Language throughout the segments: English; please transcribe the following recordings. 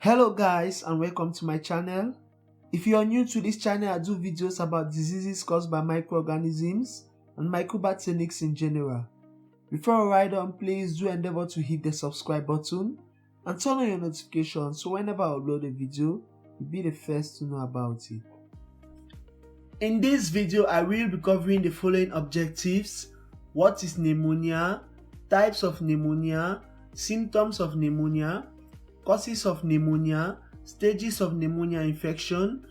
Hello guys and welcome to my channel. If you are new to this channel, I do videos about diseases caused by microorganisms and microbiotics in general. Before I ride on, please do endeavor to hit the subscribe button and turn on your notifications so whenever I upload a video, you'll be the first to know about it. In this video, I will be covering the following objectives: what is pneumonia, types of pneumonia, symptoms of pneumonia, causes of pneumonia, stages of pneumonia infection,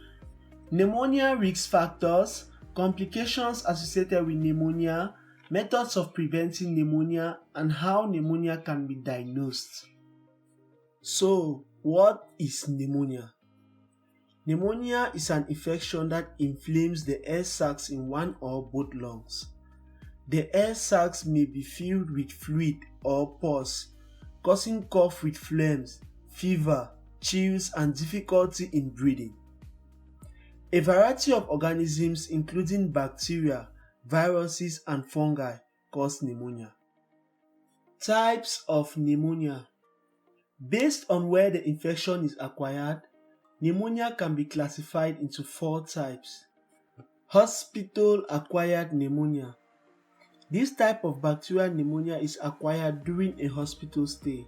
pneumonia risk factors, complications associated with pneumonia, methods of preventing pneumonia, and how pneumonia can be diagnosed. So, what is pneumonia? Pneumonia is an infection that inflames the air sacs in one or both lungs. The air sacs may be filled with fluid or pus, causing cough with phlegms, fever, chills, and difficulty in breathing. A variety of organisms including bacteria, viruses, and fungi cause pneumonia. Types of pneumonia. Based on where the infection is acquired, pneumonia can be classified into 4 types. Hospital-acquired pneumonia. This type of bacterial pneumonia is acquired during a hospital stay.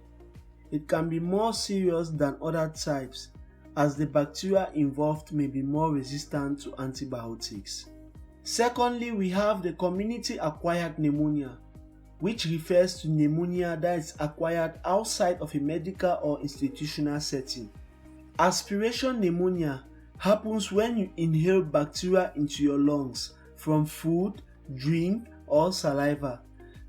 It can be more serious than other types as the bacteria involved may be more resistant to antibiotics. Secondly, we have the community-acquired pneumonia, which refers to pneumonia that is acquired outside of a medical or institutional setting. Aspiration pneumonia happens when you inhale bacteria into your lungs from food, drink, or saliva.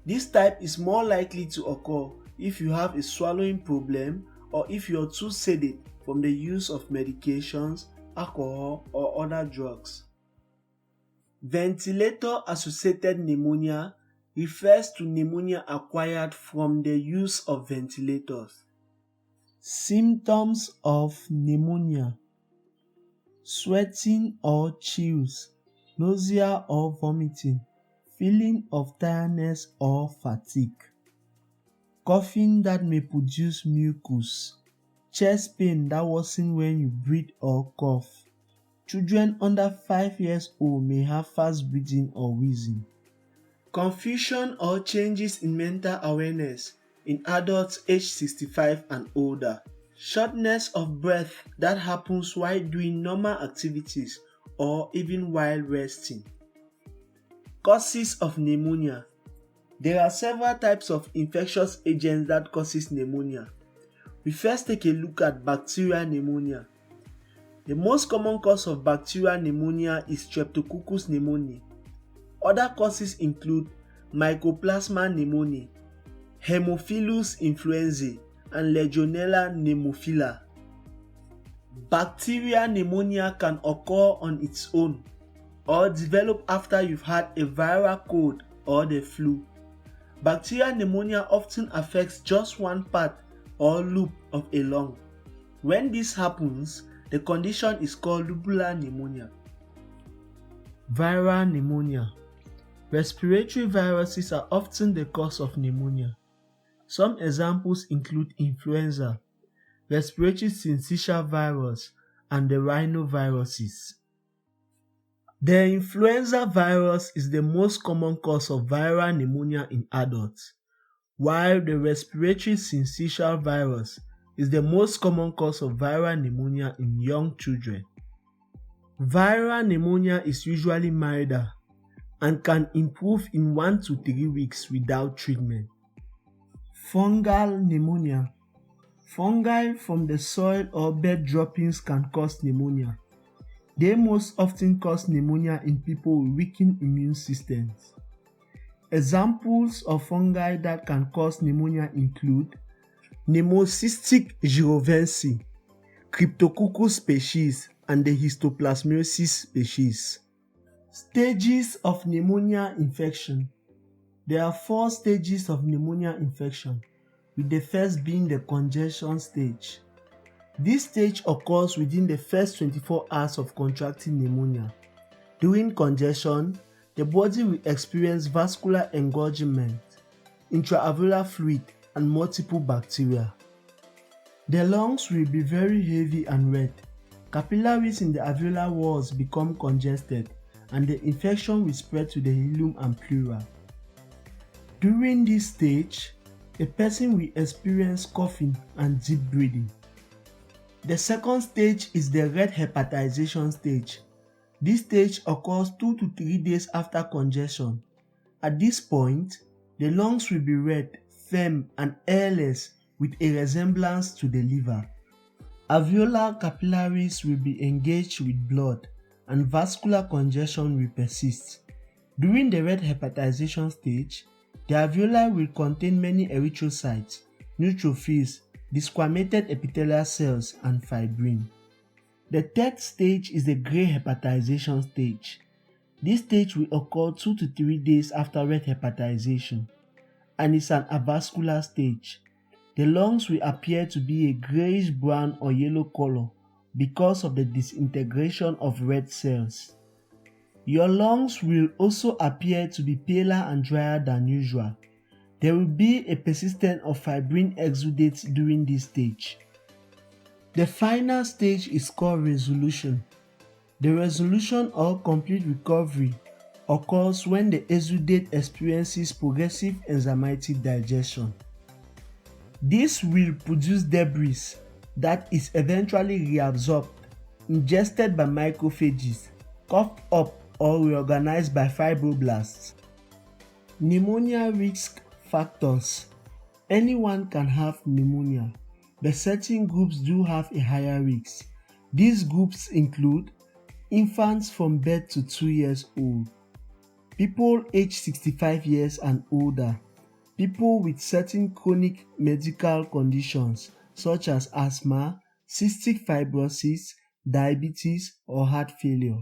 This type is more likely to occur if you have a swallowing problem or if you are too sedated from the use of medications, alcohol, or other drugs. Ventilator-associated pneumonia refers to pneumonia acquired from the use of ventilators. Symptoms of pneumonia: sweating or chills, nausea or vomiting, feeling of tiredness or fatigue, coughing that may produce mucus, chest pain that worsens when you breathe or cough. Children under 5 years old may have fast breathing or wheezing. Confusion or changes in mental awareness in adults aged 65 and older. Shortness of breath that happens while doing normal activities or even while resting. Causes of pneumonia. There are several types of infectious agents that causes pneumonia. We first take a look at bacterial pneumonia. The most common cause of bacterial pneumonia is Streptococcus pneumoniae. Other causes include Mycoplasma pneumoniae, Haemophilus influenzae, and Legionella pneumophila. Bacterial pneumonia can occur on its own or develop after you've had a viral cold or the flu. Bacterial pneumonia often affects just one part or loop of a lung. When this happens, the condition is called lobular pneumonia. Viral pneumonia. Respiratory viruses are often the cause of pneumonia. Some examples include influenza, respiratory syncytial virus, and the rhinoviruses. The influenza virus is the most common cause of viral pneumonia in adults, while the respiratory syncytial virus is the most common cause of viral pneumonia in young children. Viral pneumonia is usually milder and can improve in 1 to 3 weeks without treatment. Fungal pneumonia. Fungi from the soil or bed droppings can cause pneumonia. They most often cause pneumonia in people with weakened immune systems. Examples of fungi that can cause pneumonia include Pneumocystis jirovecii, Cryptococcus species, and the Histoplasmosis species. Stages of pneumonia infection. There are 4 stages of pneumonia infection, with the first being the congestion stage. This stage occurs within the first 24 hours of contracting pneumonia. During congestion, the body will experience vascular engorgement, intraalveolar fluid, and multiple bacteria. The lungs will be very heavy and wet. Capillaries in the alveolar walls become congested and the infection will spread to the hilum and pleura. During this stage, a person will experience coughing and deep breathing. The second stage is the red hepatization stage. This stage occurs 2 to 3 days after congestion. At this point, the lungs will be red, firm and airless with a resemblance to the liver. Alveolar capillaries will be engaged with blood and vascular congestion will persist. During the red hepatization stage, the alveoli will contain many erythrocytes, neutrophils, desquamated epithelial cells and fibrin. The third stage is the grey hepatization stage. This stage will occur 2 to 3 days after red hepatization and is an avascular stage. The lungs will appear to be a greyish brown or yellow color because of the disintegration of red cells. Your lungs will also appear to be paler and drier than usual. There will be a persistence of fibrin exudates during this stage. The final stage is called resolution. The resolution or complete recovery occurs when the exudate experiences progressive enzymatic digestion. This will produce debris that is eventually reabsorbed, ingested by macrophages, coughed up or reorganized by fibroblasts. Pneumonia risk factors. Anyone can have pneumonia, but certain groups do have a higher risk. These groups include infants from birth to 2 years old, people aged 65 years and older, people with certain chronic medical conditions such as asthma, cystic fibrosis, diabetes, or heart failure.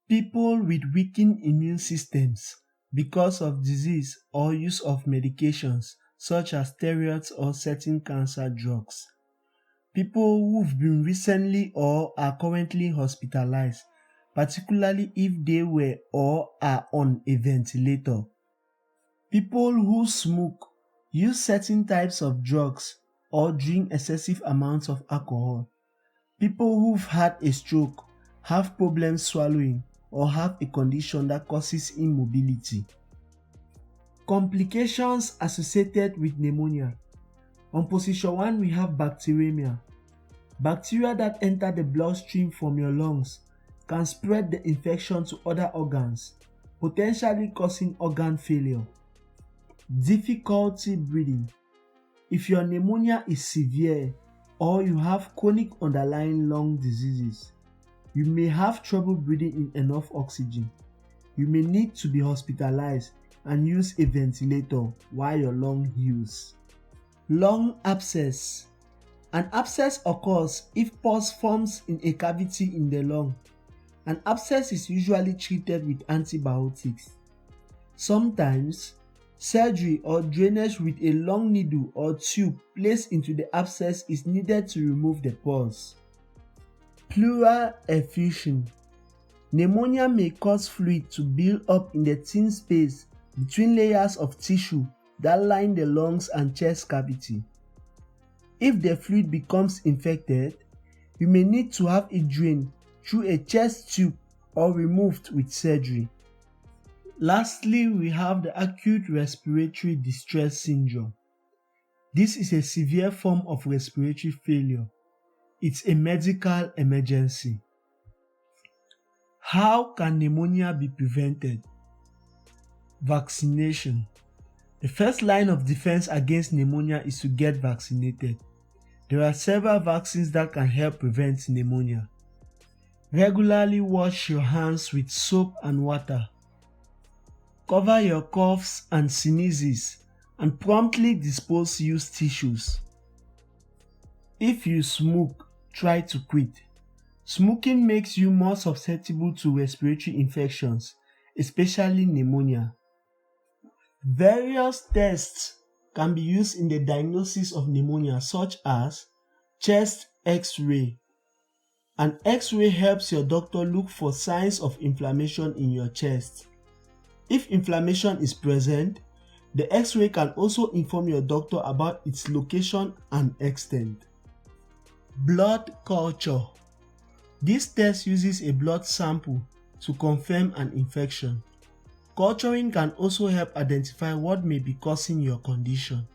People with weakened immune systems because of disease or use of medications such as steroids or certain cancer drugs. People who've been recently or are currently hospitalized, particularly if they were or are on a ventilator. People who smoke, use certain types of drugs, or drink excessive amounts of alcohol. People who've had a stroke, have problems swallowing, or have a condition that causes immobility. Complications associated with pneumonia. On position 1 we have bacteremia. Bacteria that enter the bloodstream from your lungs can spread the infection to other organs, potentially causing organ failure. Difficulty breathing. If your pneumonia is severe or you have chronic underlying lung diseases, you may have trouble breathing in enough oxygen. You may need to be hospitalized and use a ventilator while your lung heals. Lung abscess. An abscess occurs if pus forms in a cavity in the lung. An abscess is usually treated with antibiotics. Sometimes, surgery or drainage with a long needle or tube placed into the abscess is needed to remove the pus. Pleural effusion. Pneumonia may cause fluid to build up in the thin space between layers of tissue that line the lungs and chest cavity. If the fluid becomes infected, you may need to have it drained through a chest tube or removed with surgery. Lastly, we have the acute respiratory distress syndrome. This is a severe form of respiratory failure. It's a medical emergency. How can pneumonia be prevented? Vaccination. The first line of defense against pneumonia is to get vaccinated. There are several vaccines that can help prevent pneumonia. Regularly wash your hands with soap and water. Cover your coughs and sneezes and promptly dispose used tissues. If you smoke, try to quit. Smoking makes you more susceptible to respiratory infections, especially pneumonia. Various tests can be used in the diagnosis of pneumonia, such as chest X-ray. An X-ray helps your doctor look for signs of inflammation in your chest. If inflammation is present, The X-ray can also inform your doctor about its location and extent. Blood culture. This test uses a blood sample to confirm an infection. Culturing can also help identify what may be causing your condition.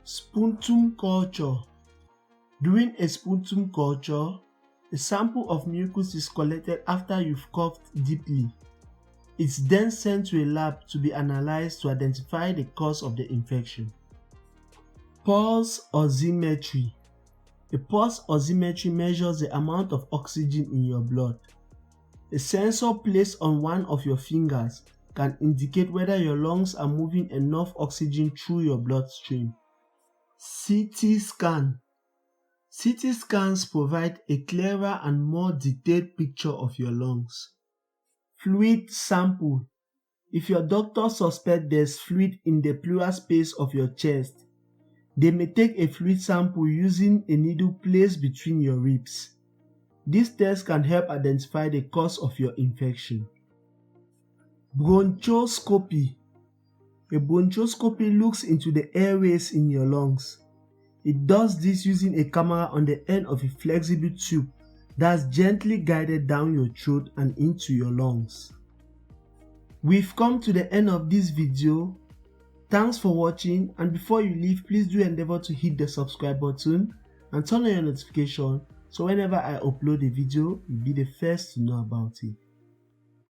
Sputum culture. During a sputum culture, a sample of mucus is collected after you've coughed deeply. It's then sent to a lab to be analyzed to identify the cause of the infection. Pulse oximetry. A pulse oximetry measures the amount of oxygen in your blood. A sensor placed on one of your fingers can indicate whether your lungs are moving enough oxygen through your bloodstream. CT scan. CT scans provide a clearer and more detailed picture of your lungs. Fluid sample. If your doctor suspects there's fluid in the pleural space of your chest, they may take a fluid sample using a needle placed between your ribs. This test can help identify the cause of your infection. Bronchoscopy. A bronchoscopy looks into the airways in your lungs. It does this using a camera on the end of a flexible tube that's gently guided down your throat and into your lungs. We've come to the end of this video. Thanks for watching, and before you leave, please do endeavor to hit the subscribe button and turn on your notification so whenever I upload a video, you'll be the first to know about it.